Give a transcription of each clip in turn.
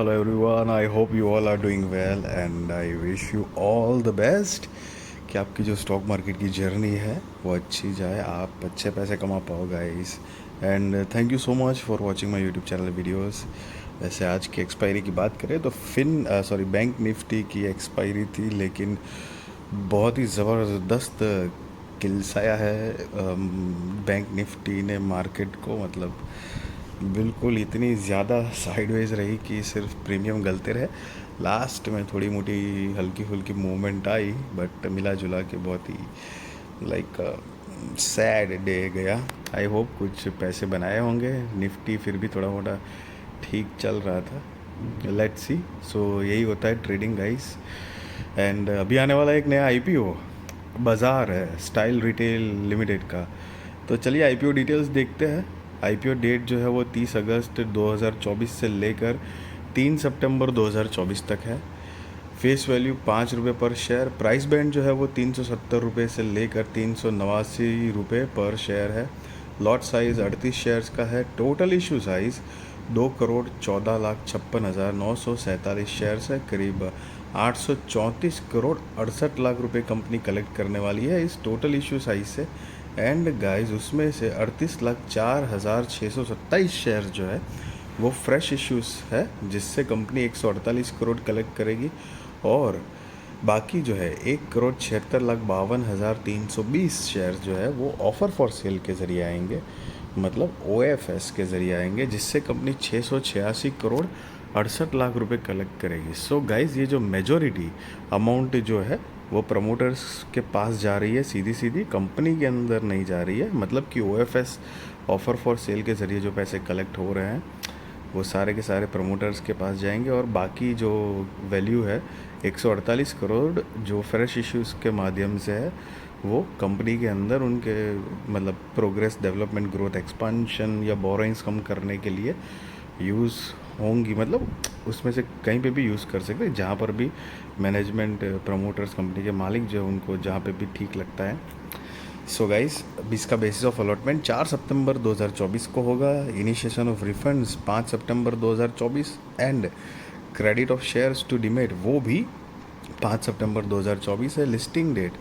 Hello everyone, I hope you all are doing well and I wish you all the best कि आपकी जो stock market की journey है वो अच्छी जाए, आप अच्छे पैसे कमा पाओ guys. And thank you so much for watching my YouTube channel videos. वैसे आज की एक्सपायरी की बात करें तो बैंक निफ्टी की एक्सपायरी थी, लेकिन बहुत ही ज़बरदस्त किलसाया है बैंक निफ्टी ने मार्केट को। मतलब बिल्कुल इतनी ज़्यादा साइडवेज रही कि सिर्फ प्रीमियम गलते रहे। लास्ट में थोड़ी मोटी हल्की फुल्की मूवमेंट आई, बट मिला जुला के बहुत ही लाइक सैड डे गया। आई होप कुछ पैसे बनाए होंगे। निफ्टी फिर भी थोड़ा मोटा ठीक चल रहा था। Let's see. सो यही होता है ट्रेडिंग गाइस। एंड अभी आने वाला एक नया आईपीओ बाज़ार है स्टाइल रिटेल लिमिटेड का। तो चलिए आईपीओ डिटेल्स देखते हैं। आईपीओ डेट जो है वो 30 अगस्त 2024 से लेकर 3 सितंबर 2024 तक है। फेस वैल्यू 5 रुपये पर शेयर। प्राइस बैंड जो है वो 370 रुपये से लेकर 389 रुपये पर शेयर है। लॉट साइज़ 38 शेयर्स का है। टोटल इशू साइज़ 2,14,56,947 शेयर्स है। करीब 834 करोड़ 68 लाख रुपए कंपनी कलेक्ट करने वाली है इस टोटल इशू साइज से। एंड गाइस उसमें से 38,04,627 शेयर जो है वो फ्रेश इश्यूज है, जिससे कंपनी 148 करोड़ कलेक्ट करेगी। और बाकी जो है 1,76,52,320 शेयर जो है वो ऑफ़र फॉर सेल के ज़रिए आएंगे, मतलब OFS के ज़रिए आएंगे, जिससे कंपनी 686 करोड़ 68 लाख रुपए कलेक्ट करेगी। सो गाइज़ ये जो मेजॉरिटी अमाउंट जो है वो प्रमोटर्स के पास जा रही है, सीधी सीधी कंपनी के अंदर नहीं जा रही है। मतलब कि OFS ऑफ़र फॉर सेल के ज़रिए जो पैसे कलेक्ट हो रहे हैं वो सारे के सारे प्रमोटर्स के पास जाएंगे। और बाकी जो वैल्यू है 148 करोड़ जो फ्रेश इश्यूज़ के माध्यम से है वो कंपनी के अंदर उनके मतलब प्रोग्रेस, डेवलपमेंट, ग्रोथ, एक्सपांशन या बोरोइंग्स कम करने के लिए यूज़ होंगी। मतलब उसमें से कहीं पे भी यूज़ कर सकते हैं, जहाँ पर भी मैनेजमेंट, प्रमोटर्स, कंपनी के मालिक जो उनको जहाँ पे भी ठीक लगता है। सो गाइस अब इसका बेसिस ऑफ अलॉटमेंट 4 सितंबर 2024 को होगा। इनिशिएशन ऑफ रिफंड्स 5 सितंबर 2024 and credit of shares to demat वो भी 5 सितंबर 2024 है। लिस्टिंग डेट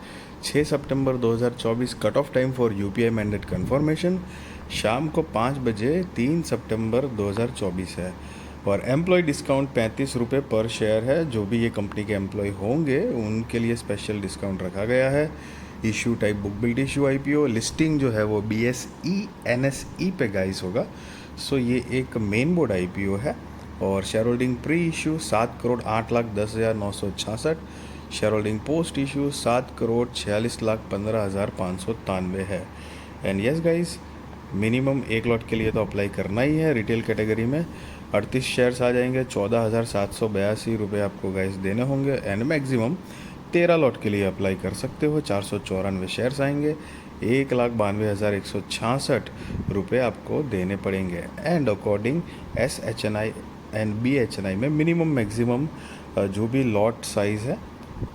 6 सितंबर 2024। Cut off time for UPI mandate confirmation शाम को 5 बजे 3 सितंबर 2024 है। और एम्प्लॉय डिस्काउंट 35 रुपये पर शेयर है। जो भी ये कंपनी के एम्प्लॉय होंगे उनके लिए स्पेशल डिस्काउंट रखा गया है। Issue type book build issue IPO। Listing जो है वो BSE NSE पे गाइस होगा। सो ये एक मेन बोर्ड IPO है। और share holding pre issue 7 crore 8,10,966। Share holding post issue 7 crore 46,15,593 है। एंड यस गाइस मिनिमम एक लॉट के लिए तो अप्लाई करना ही है। रिटेल कैटेगरी में 38 शेयर्स आ जाएंगे, 14,782 रुपये आपको गाइस देने होंगे। एंड मैक्सिमम 13 लॉट के लिए अप्लाई कर सकते हो, 494 शेयर्स आएंगे, 1,92,166 रुपये आपको देने पड़ेंगे। And according SHNI and BHNI में मिनिमम मैक्सिमम जो भी लॉट साइज़ है,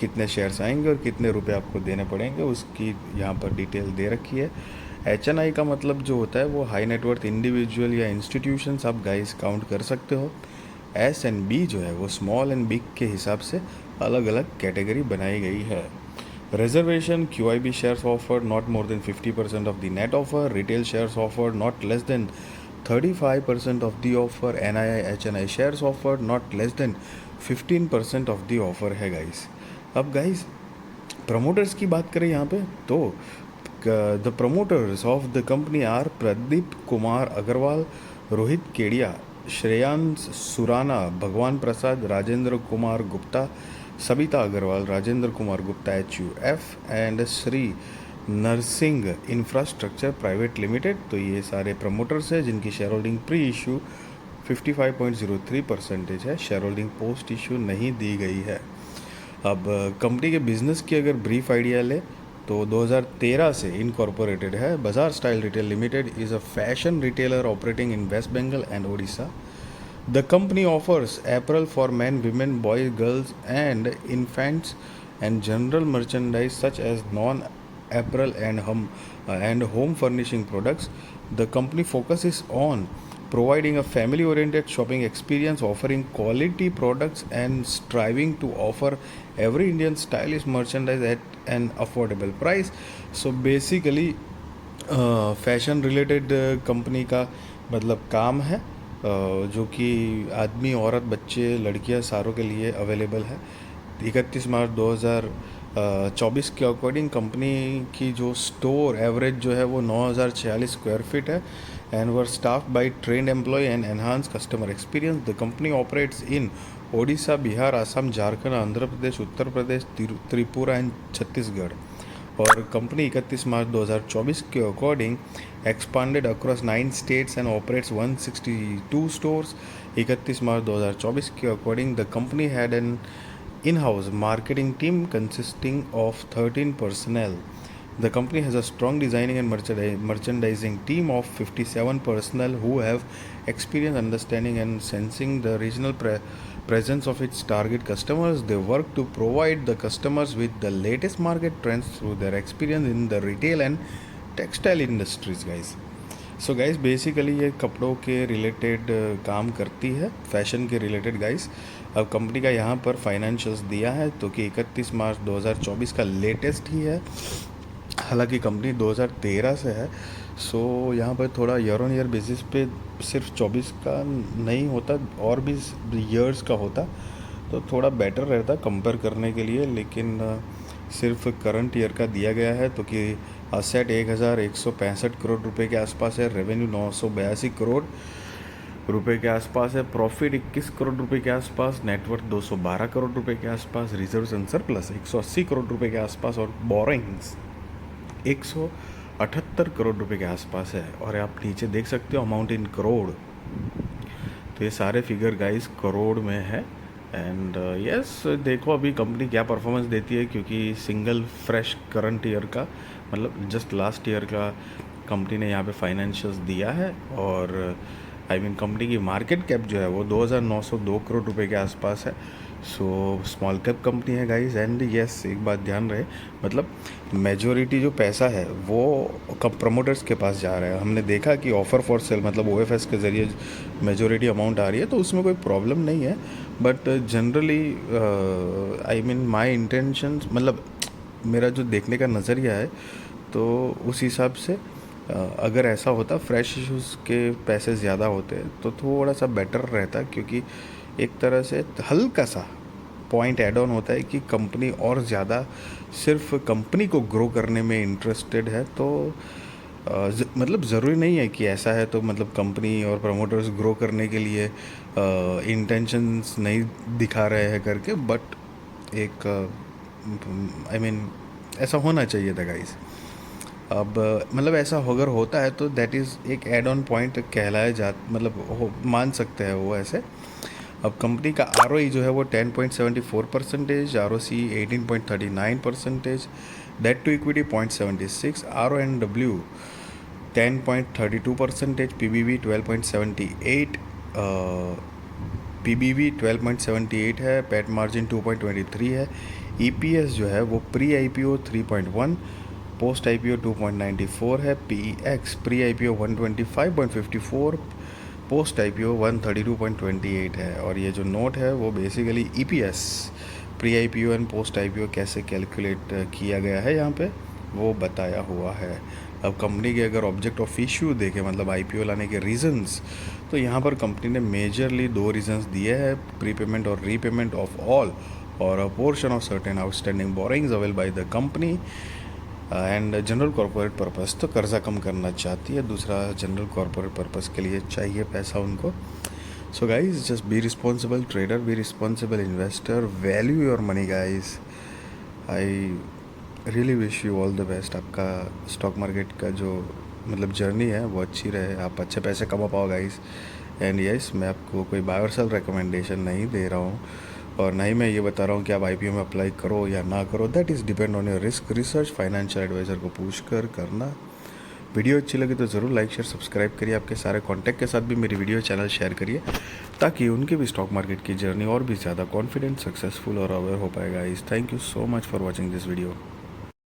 कितने शेयर्स आएंगे और कितने रुपए आपको देने पड़ेंगे, उसकी यहाँ पर डिटेल दे रखी है। HNI का मतलब जो होता है वो हाई नेटवर्थ इंडिविजुअल या इंस्टीट्यूशंस आप गाइस काउंट कर सकते हो। S&B जो है वो स्मॉल एंड बिग के हिसाब से अलग अलग कैटेगरी बनाई गई है। Reservation QIB shares offered not more than 50% of the net offer. Retail shares offered not less than 35% of the offer. NII HNI shares offered not less than 15% of the offer है guys. अब guys promoters की बात करें यहाँ पे तो the promoters of the company are Pradeep Kumar Agarwal, Rohit Kedia, Shreyansh Surana, Bhagwan Prasad, Rajendra Kumar Gupta, Sabita Agarwal, Rajendra Kumar Gupta HUF and Shri Narsingh infrastructure private limited. तो ये सारे प्रमोटर्स हैं जिनकी शेयर होल्डिंग प्री इशू 55.03% है। शेयर होल्डिंग पोस्ट इशू नहीं दी गई है। अब कंपनी के बिजनेस की अगर ब्रीफ आइडिया ले तो 2013 से इनकॉर्पोरेटेड है। Baazar style retail limited is a fashion retailer operating in West Bengal and Odisha. The company offers apparel for men, women, boys, girls and infants and general merchandise such as non apparel and home furnishing products. The company focuses on providing a family oriented shopping experience, offering quality products, and striving to offer every Indian stylish merchandise at an affordable price. So basically fashion related company का मतलब काम है, जो कि आदमी, औरत, बच्चे, लड़कियां सारों के लिए अवेलेबल है। 31 मार्च 2024 के अकॉर्डिंग कंपनी की जो स्टोर एवरेज जो है वो 9,046 स्क्वायर फीट है and were staff by trained employ and enhance customer experience. The company operates in Odisha, Bihar, Assam, Jharkhand, Andhra Pradesh, Uttar Pradesh, Tripura and Chhattisgarh. और कंपनी 31 मार्च 2024 के according expanded across 9 states and operates 162 stores. 31 March 2024 के according the company had an in-house marketing team consisting of 13 personnel. The company has a strong designing and merchandising team of 57 personnel who have experience understanding and sensing the regional presence of its target customers. They work to provide the customers with the latest market trends through their experience in the retail and textile industries, guys. So guys basically ये कपड़ों के related काम करती है, fashion के related guys. अब company का यहाँ पर फाइनेंशियल्स दिया है तो कि 31 मार्च 2024 का लेटेस्ट ही है, हालांकि कंपनी 2013 से है। सो यहाँ पर थोड़ा ईयर ऑन ईयर बेसिस पे सिर्फ 24 का नहीं होता, और भी ईयर्स का होता तो थोड़ा बेटर रहता कंपेयर करने के लिए, लेकिन सिर्फ करंट ईयर का दिया गया है। तो कि असेट 1,165 करोड़ रुपए के आसपास है, रेवेन्यू 982 करोड़ रुपए के आसपास है, प्रॉफिट 21 करोड़ रुपए के आसपास, नेटवर्थ 212 करोड़ रुपए के आसपास, रिजर्व्स एंड सरप्लस 180 करोड़ रुपए के आसपास, और बोरिंग्स 178 करोड़ रुपए के आसपास है। और आप नीचे देख सकते हो अमाउंट इन करोड़। तो ये सारे फिगर गाइस करोड़ में है। एंड यस देखो अभी कंपनी क्या परफॉर्मेंस देती है, क्योंकि सिंगल फ्रेश करंट ईयर का मतलब जस्ट लास्ट ईयर का कंपनी ने यहाँ पे फाइनेंशियल्स दिया है। और आई मीन कंपनी की मार्केट कैप जो है वो 2,902 करोड़ रुपए के आसपास है। सो स्मॉल कैप कंपनी है गाइस। एंड यस एक बात ध्यान रहे, मतलब मेजोरिटी जो पैसा है वो कब प्रमोटर्स के पास जा रहा है। हमने देखा कि ऑफ़र फॉर सेल मतलब OFS के ज़रिए मेजोरिटी अमाउंट आ रही है, तो उसमें कोई प्रॉब्लम नहीं है। But generally I mean my intentions, मतलब मेरा जो देखने का नज़रिया है, तो उस हिसाब से अगर ऐसा होता फ्रेश इशूज़ के पैसे ज़्यादा होते तो थोड़ा सा बेटर रहता, क्योंकि एक तरह से हल्का सा पॉइंट ऐड ऑन होता है कि कंपनी और ज़्यादा सिर्फ कंपनी को ग्रो करने में इंटरेस्टेड है। तो मतलब ज़रूरी नहीं है कि ऐसा है तो मतलब कंपनी और प्रमोटर्स ग्रो करने के लिए इंटेंशंस नहीं दिखा रहे हैं करके, बट एक आई मीन ऐसा होना चाहिए था गाइस। अब मतलब ऐसा अगर होता है तो दैट इज़ एक एड ऑन पॉइंट कहलाया जा, मतलब मान सकते हैं वो ऐसे। अब कंपनी का ROE जो है वो 10.74%, ROC 18.39%, debt to equity 0.76, RONW 10.32%, PBV 12.78, PBV 12.78 है, पैट मार्जिन 2.23 है, EPS जो है वो प्री IPO 3.1, पोस्ट IPO 2.94 है, PEX pre IPO 125.54, post IPO 132.28 है। और ये जो नोट है वो basically EPS pre IPO and post IPO कैसे कैलकुलेट किया गया है यहाँ पे वो बताया हुआ है। अब कंपनी के अगर ऑब्जेक्ट ऑफ इश्यू देखें मतलब IPO लाने के रीजंस, तो यहाँ पर कंपनी ने मेजरली 2 रीजंस दिए हैं, प्रीपेमेंट और रीपेमेंट ऑफ ऑल और अ portion of certain outstanding borings avail by the company and general corporate purpose, तो कर्जा कम करना चाहती है, दूसरा जनरल कॉर्पोरेट पर्पस के लिए चाहिए पैसा उनको। So guys just be responsible trader, be responsible investor, value your money guys. I really wish you all the best. आपका स्टॉक मार्केट का जो मतलब जर्नी है वो अच्छी रहे, आप अच्छे पैसे कमा पाओ गाइज। एंड यस मैं आपको कोई बाय और सेल रिकमेंडेशन नहीं दे रहा हूँ, और ना ही मैं ये बता रहा हूँ कि आप IPO में अप्लाई करो या ना करो, that is depend on your risk research. Financial adviser को पूछ कर करना। वीडियो अच्छी लगी तो ज़रूर लाइक शेयर सब्सक्राइब करिए, आपके सारे कॉन्टैक्ट के साथ भी मेरी वीडियो चैनल शेयर करिए, ताकि उनके भी स्टॉक मार्केट की जर्नी और भी ज़्यादा कॉन्फिडेंट, सक्सेसफुल और अवेयर हो पाएगा। इस thank you so much for watching this video.